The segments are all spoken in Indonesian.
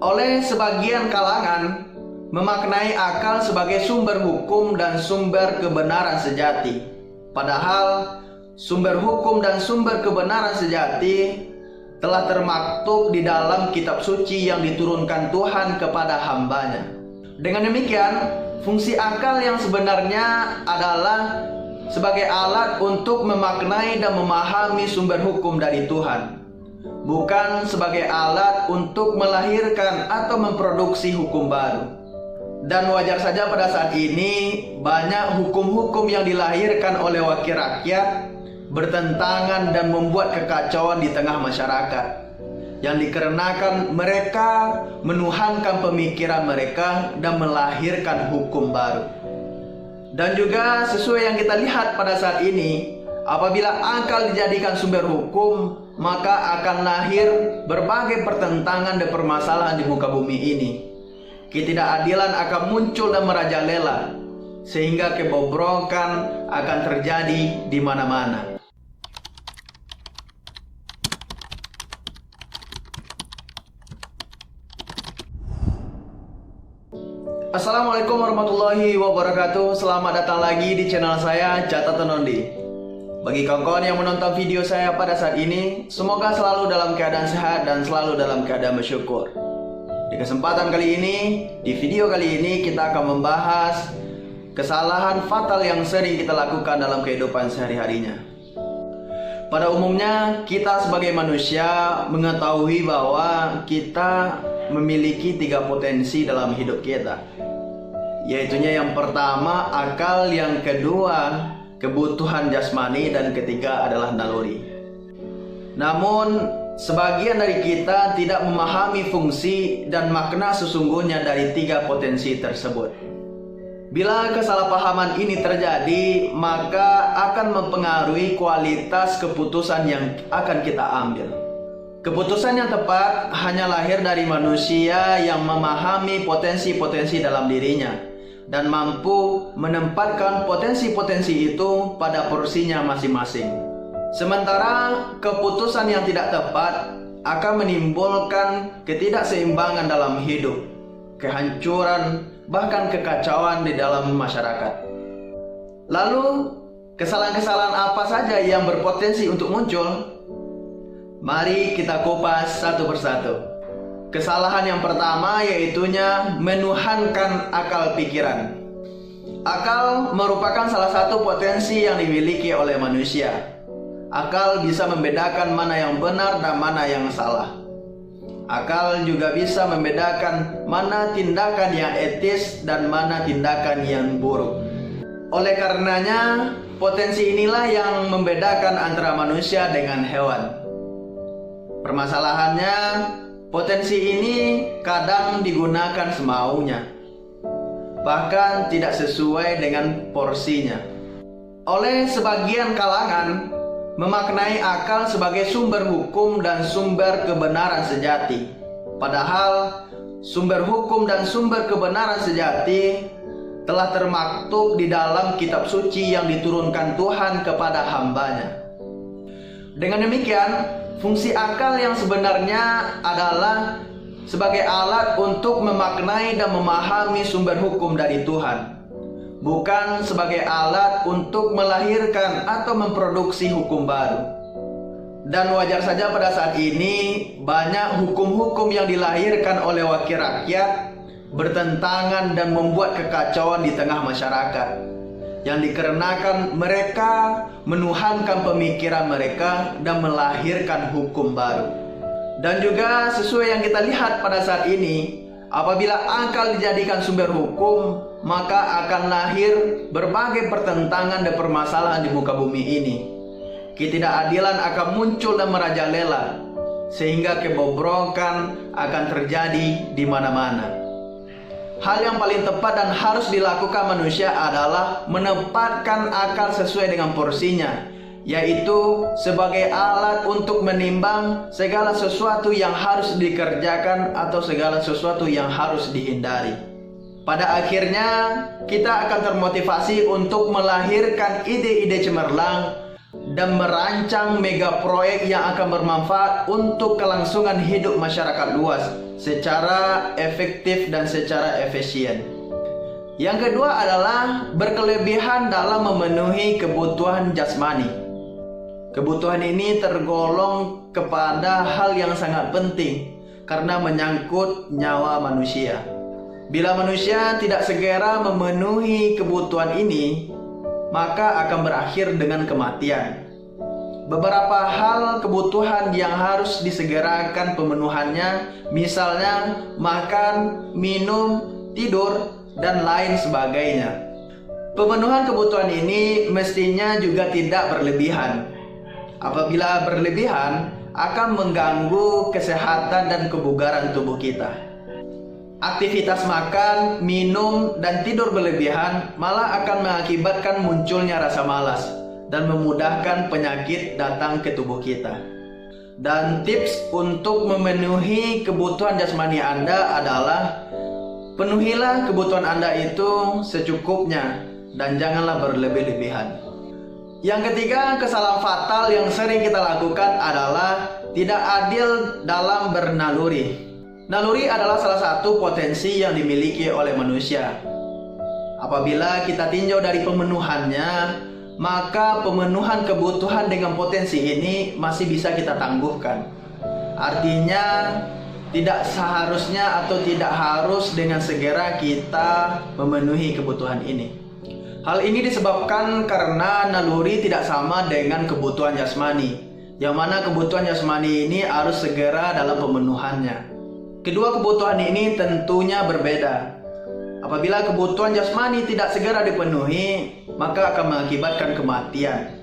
Oleh sebagian kalangan, memaknai akal sebagai sumber hukum dan sumber kebenaran sejati. Padahal, sumber hukum dan sumber kebenaran sejati telah termaktub di dalam kitab suci yang diturunkan Tuhan kepada hambanya. Dengan demikian, fungsi akal yang sebenarnya adalah sebagai alat untuk memaknai dan memahami sumber hukum dari Tuhan, bukan sebagai alat untuk melahirkan atau memproduksi hukum baru. Dan wajar saja pada saat ini banyak hukum-hukum yang dilahirkan oleh wakil rakyat bertentangan dan membuat kekacauan di tengah masyarakat, yang dikarenakan mereka menuhankan pemikiran mereka dan melahirkan hukum baru. Dan juga sesuai yang kita lihat pada saat ini, apabila akal dijadikan sumber hukum, maka akan lahir berbagai pertentangan dan permasalahan di muka bumi ini. Ketidakadilan akan muncul dan merajalela, sehingga kebobrokan akan terjadi di mana-mana. Assalamualaikum warahmatullahi wabarakatuh. Selamat datang lagi di channel saya, Catatan Ondi. Bagi kawan-kawan yang menonton video saya pada saat ini, semoga selalu dalam keadaan sehat dan selalu dalam keadaan bersyukur. Di kesempatan kali ini, di video kali ini kita akan membahas kesalahan fatal yang sering kita lakukan dalam kehidupan sehari-harinya. Pada umumnya, kita sebagai manusia mengetahui bahwa kita memiliki 3 potensi dalam hidup kita, yaitunya yang pertama akal, yang kedua kebutuhan jasmani, dan ketiga adalah naluri. Namun sebagian dari kita tidak memahami fungsi dan makna sesungguhnya dari 3 potensi tersebut. Bila kesalahpahaman ini terjadi, maka akan mempengaruhi kualitas keputusan yang akan kita ambil. Keputusan yang tepat hanya lahir dari manusia yang memahami potensi-potensi dalam dirinya dan mampu menempatkan potensi-potensi itu pada porsinya masing-masing. Sementara keputusan yang tidak tepat akan menimbulkan ketidakseimbangan dalam hidup, kehancuran, bahkan kekacauan di dalam masyarakat. Lalu, kesalahan-kesalahan apa saja yang berpotensi untuk muncul? Mari kita kupas satu persatu. Kesalahan yang pertama yaitunya menuhankan akal pikiran. Akal merupakan salah satu potensi yang dimiliki oleh manusia. Akal bisa membedakan mana yang benar dan mana yang salah. Akal juga bisa membedakan mana tindakan yang etis dan mana tindakan yang buruk. Oleh karenanya, potensi inilah yang membedakan antara manusia dengan hewan. Permasalahannya, potensi ini kadang digunakan semaunya, bahkan tidak sesuai dengan porsinya. Oleh sebagian kalangan, memaknai akal sebagai sumber hukum dan sumber kebenaran sejati. Padahal, sumber hukum dan sumber kebenaran sejati telah termaktub di dalam kitab suci yang diturunkan Tuhan kepada hambanya. Dengan demikian, fungsi akal yang sebenarnya adalah sebagai alat untuk memaknai dan memahami sumber hukum dari Tuhan, bukan sebagai alat untuk melahirkan atau memproduksi hukum baru. Dan wajar saja pada saat ini banyak hukum-hukum yang dilahirkan oleh wakil rakyat bertentangan dan membuat kekacauan di tengah masyarakat, yang dikarenakan mereka menuhankan pemikiran mereka dan melahirkan hukum baru. Dan juga sesuai yang kita lihat pada saat ini, apabila akal dijadikan sumber hukum, maka akan lahir berbagai pertentangan dan permasalahan di muka bumi ini. Ketidakadilan akan muncul dan merajalela, sehingga kebobrokan akan terjadi di mana-mana. Hal yang paling tepat dan harus dilakukan manusia adalah menempatkan akal sesuai dengan porsinya, yaitu sebagai alat untuk menimbang segala sesuatu yang harus dikerjakan atau segala sesuatu yang harus dihindari. Pada akhirnya, kita akan termotivasi untuk melahirkan ide-ide cemerlang, dan merancang mega proyek yang akan bermanfaat untuk kelangsungan hidup masyarakat luas secara efektif dan secara efisien. Yang kedua adalah berkelebihan dalam memenuhi kebutuhan jasmani. Kebutuhan ini tergolong kepada hal yang sangat penting karena menyangkut nyawa manusia. Bila manusia tidak segera memenuhi kebutuhan ini, maka akan berakhir dengan kematian. Beberapa hal kebutuhan yang harus disegerakan pemenuhannya, misalnya makan, minum, tidur, dan lain sebagainya. Pemenuhan kebutuhan ini mestinya juga tidak berlebihan. Apabila berlebihan, akan mengganggu kesehatan dan kebugaran tubuh kita. Aktivitas makan, minum, dan tidur berlebihan malah akan mengakibatkan munculnya rasa malas dan memudahkan penyakit datang ke tubuh kita. Dan tips untuk memenuhi kebutuhan jasmani Anda adalah penuhilah kebutuhan Anda itu secukupnya dan janganlah berlebih-lebihan. Yang ketiga, kesalahan fatal yang sering kita lakukan adalah tidak adil dalam bernaluri. Naluri adalah salah satu potensi yang dimiliki oleh manusia. Apabila kita tinjau dari pemenuhannya, maka pemenuhan kebutuhan dengan potensi ini masih bisa kita tangguhkan. Artinya, tidak seharusnya atau tidak harus dengan segera kita memenuhi kebutuhan ini. Hal ini disebabkan karena naluri tidak sama dengan kebutuhan jasmani, yang mana kebutuhan jasmani ini harus segera dalam pemenuhannya. Kedua kebutuhan ini tentunya berbeda. Apabila kebutuhan jasmani tidak segera dipenuhi, maka akan mengakibatkan kematian.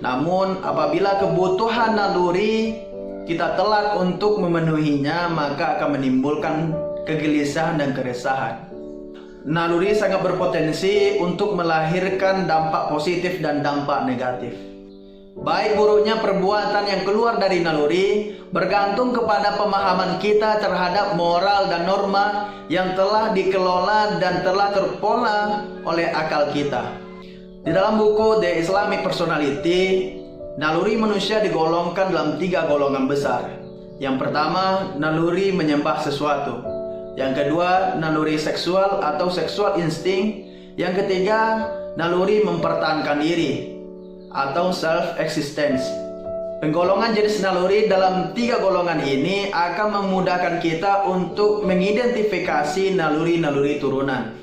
Namun apabila kebutuhan naluri kita telat untuk memenuhinya, maka akan menimbulkan kegelisahan dan keresahan. Naluri sangat berpotensi untuk melahirkan dampak positif dan dampak negatif. Baik buruknya perbuatan yang keluar dari naluri bergantung kepada pemahaman kita terhadap moral dan norma yang telah dikelola dan telah terpola oleh akal kita. Di dalam buku The Islamic Personality, naluri manusia digolongkan dalam 3 golongan besar. Yang pertama, naluri menyembah sesuatu. Yang kedua, naluri seksual atau sexual instinct. Yang ketiga, naluri mempertahankan diri atau self-existence. Penggolongan jenis naluri dalam 3 golongan ini akan memudahkan kita untuk mengidentifikasi naluri-naluri turunan.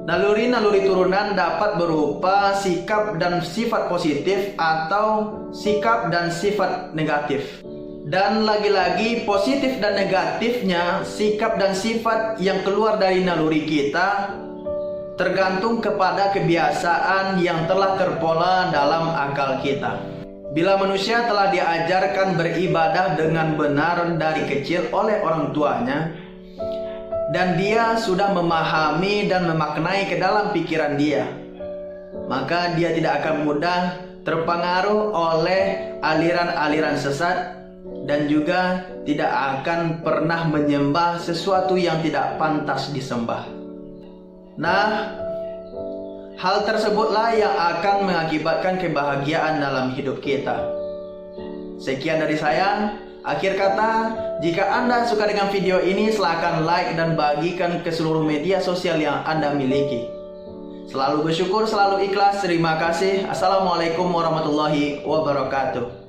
Naluri-naluri turunan dapat berupa sikap dan sifat positif atau sikap dan sifat negatif. Dan lagi-lagi positif dan negatifnya sikap dan sifat yang keluar dari naluri kita tergantung kepada kebiasaan yang telah terpola dalam akal kita. Bila manusia telah diajarkan beribadah dengan benar dari kecil oleh orang tuanya, dan dia sudah memahami dan memaknai ke dalam pikiran dia, maka dia tidak akan mudah terpengaruh oleh aliran-aliran sesat dan juga tidak akan pernah menyembah sesuatu yang tidak pantas disembah. Nah, hal tersebutlah yang akan mengakibatkan kebahagiaan dalam hidup kita. Sekian dari saya. Akhir kata, jika Anda suka dengan video ini, silakan like dan bagikan ke seluruh media sosial yang Anda miliki. Selalu bersyukur, selalu ikhlas. Terima kasih. Assalamualaikum warahmatullahi wabarakatuh.